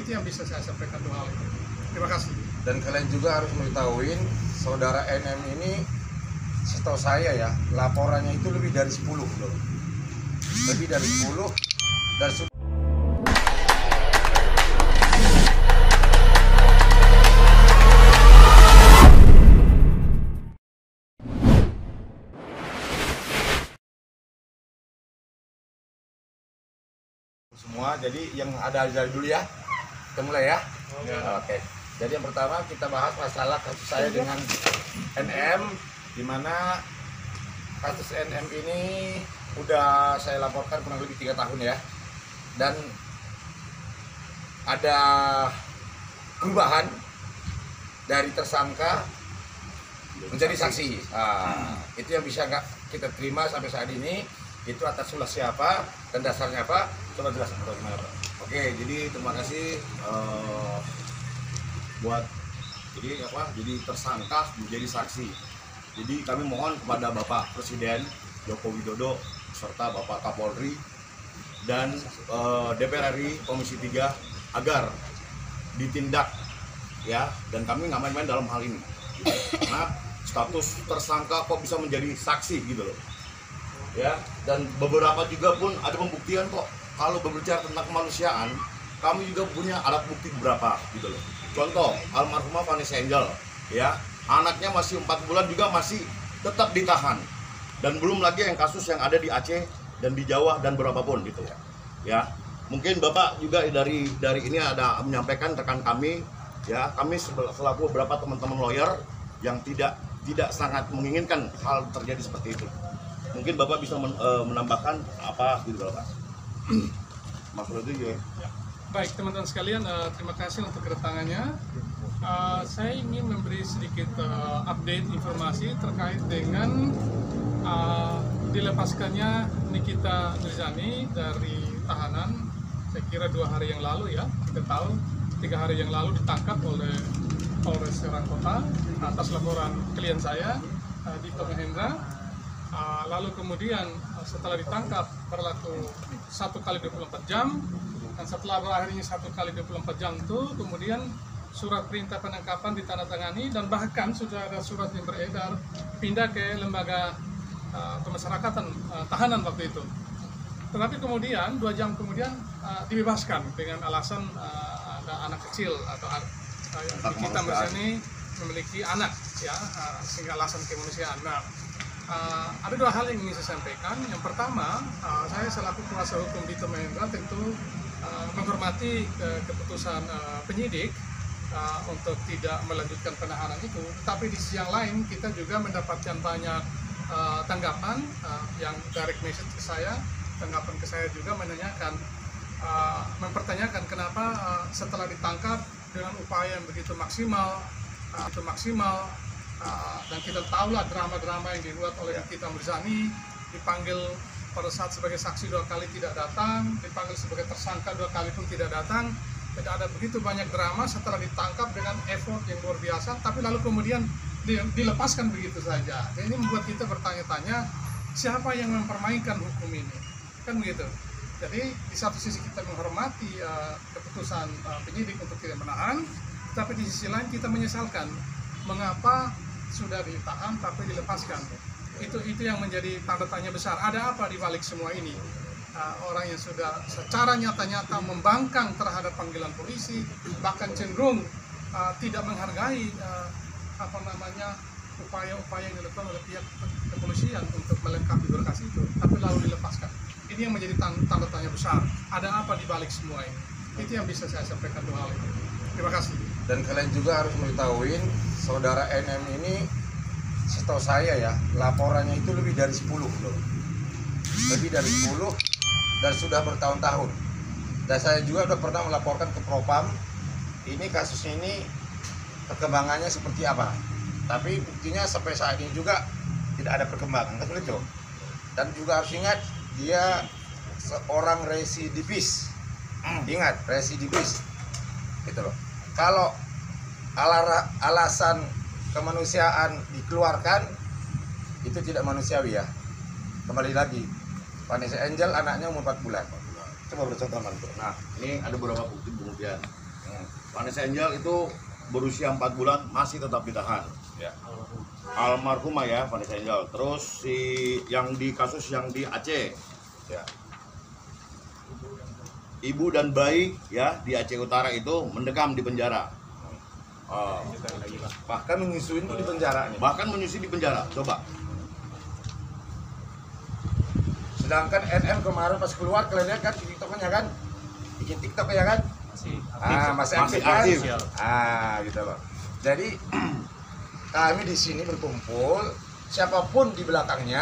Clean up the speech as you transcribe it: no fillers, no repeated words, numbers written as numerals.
Itu yang bisa saya sampaikan dua hal itu. Terima kasih. Dan kalian juga harus mengetahui saudara NM ini, setahu saya ya, laporannya itu lebih dari 10 loh. Lebih dari 10 dan semua. Jadi yang ada dari dulu ya, kita mulai ya. Oke. Jadi yang pertama kita bahas masalah kasus saya dengan NM, di mana kasus NM ini udah saya laporkan kurang lebih 3 tahun ya, dan ada perubahan dari tersangka menjadi saksi. Itu yang bisa nggak kita terima sampai saat ini. Itu atas ulah siapa dan dasarnya apa? Coba jelaskan bagaimana Pak. Oke, jadi terima kasih jadi tersangka menjadi saksi. Jadi kami mohon kepada Bapak Presiden Joko Widodo serta Bapak Kapolri dan DPR RI Komisi 3 agar ditindak ya, dan kami nggak main-main dalam hal ini. Karena status tersangka kok bisa menjadi saksi gitu loh. Ya, dan beberapa juga pun ada pembuktian kok. Kalau berbicara tentang kemanusiaan, kami juga punya alat bukti beberapa gitu loh. Contoh, almarhumah Vanessa Angel, ya, anaknya masih 4 bulan juga masih tetap ditahan. Dan belum lagi yang kasus yang ada di Aceh dan di Jawa dan berapapun gitu ya. Ya, mungkin Bapak juga dari ini ada menyampaikan rekan kami, ya, kami selaku beberapa teman-teman lawyer yang tidak sangat menginginkan hal terjadi seperti itu. Mungkin Bapak bisa menambahkan apa gitu Bapak? Maksud itu ya. Baik teman-teman sekalian, terima kasih untuk kedatangannya. Saya ingin memberi sedikit update informasi terkait dengan dilepaskannya Nikita Mirzani dari tahanan. Saya kira 2 hari yang lalu ya, kita tahu 3 hari yang lalu ditangkap oleh Polres Serang Kota atas laporan klien saya, Dito Mahendra. Lalu kemudian setelah ditangkap berlaku 1 kali 24 jam, dan setelah berakhirnya 1 kali 24 jam itu kemudian surat perintah penangkapan ditandatangani, dan bahkan sudah ada surat yang beredar pindah ke lembaga pemasyarakatan tahanan waktu itu. Tetapi kemudian 2 jam kemudian dibebaskan dengan alasan ada anak kecil atau Nikita Mirzani memiliki anak ya, sehingga alasan kemanusiaan. Nah, ada 2 hal yang ingin saya sampaikan. Yang pertama, saya selaku kuasa hukum Dito Mahendra tentu menghormati keputusan penyidik untuk tidak melanjutkan penahanan itu. Tapi di sisi yang lain kita juga mendapatkan banyak tanggapan yang direct message ke saya, tanggapan ke saya juga menanyakan, mempertanyakan kenapa setelah ditangkap dengan upaya yang begitu maksimal, dan kita tahulah drama-drama yang dibuat oleh Nikita Mirzani, dipanggil pada saat sebagai saksi 2 kali tidak datang, dipanggil sebagai tersangka 2 kali pun tidak datang. Tidak ada begitu banyak drama setelah ditangkap dengan effort yang luar biasa, tapi lalu kemudian dilepaskan begitu saja. Dan ini membuat kita bertanya-tanya, siapa yang mempermainkan hukum ini? Kan begitu. Jadi di satu sisi kita menghormati keputusan penyidik untuk tidak menahan, tapi di sisi lain kita menyesalkan mengapa sudah ditahan tapi dilepaskan. Itu yang menjadi tanda tanya besar. Ada apa di balik semua ini? Orang yang sudah secara nyata-nyata membangkang terhadap panggilan polisi, bahkan cenderung tidak menghargai upaya-upaya yang dilakukan oleh pihak kepolisian untuk melengkapi berkas itu, tapi lalu dilepaskan. Ini yang menjadi tanda tanya besar. Ada apa di balik semua ini? Itu yang bisa saya sampaikan 2 hal itu. Terima kasih. Dan kalian juga harus mengetahui saudara NM ini, setahu saya ya, laporannya itu lebih dari 10 loh. Lebih dari 10 dan sudah bertahun-tahun. Dan saya juga sudah pernah melaporkan ke Propam. Ini kasusnya ini perkembangannya seperti apa. Tapi buktinya sampai saat ini juga tidak ada perkembangan, kan begitu. Dan juga harus ingat dia seorang residivis. Ingat, residivis. Gitu loh. Kalau alasan kemanusiaan dikeluarkan, itu tidak manusiawi ya. Kembali lagi, Vanessa Angel anaknya umur 4 bulan. Coba bercontoh mantu. Nah, ini ada beberapa bukti kemudian. Vanessa Angel itu berusia 4 bulan masih tetap ditahan. Ya. Almarhumah ya Vanessa Angel. Terus si yang di kasus yang di Aceh, ya. Ibu dan bayi ya di Aceh Utara itu mendekam di penjara. Bahkan menyusuin tuh di penjara. Bahkan menyusui di penjara. Coba. Sedangkan NM kemarin pas keluar kalian lihat kan di TikToknya kan, bikin TikTok ya kan? Masih aktif kan? Gitu loh. Jadi kami di sini berkumpul, siapapun di belakangnya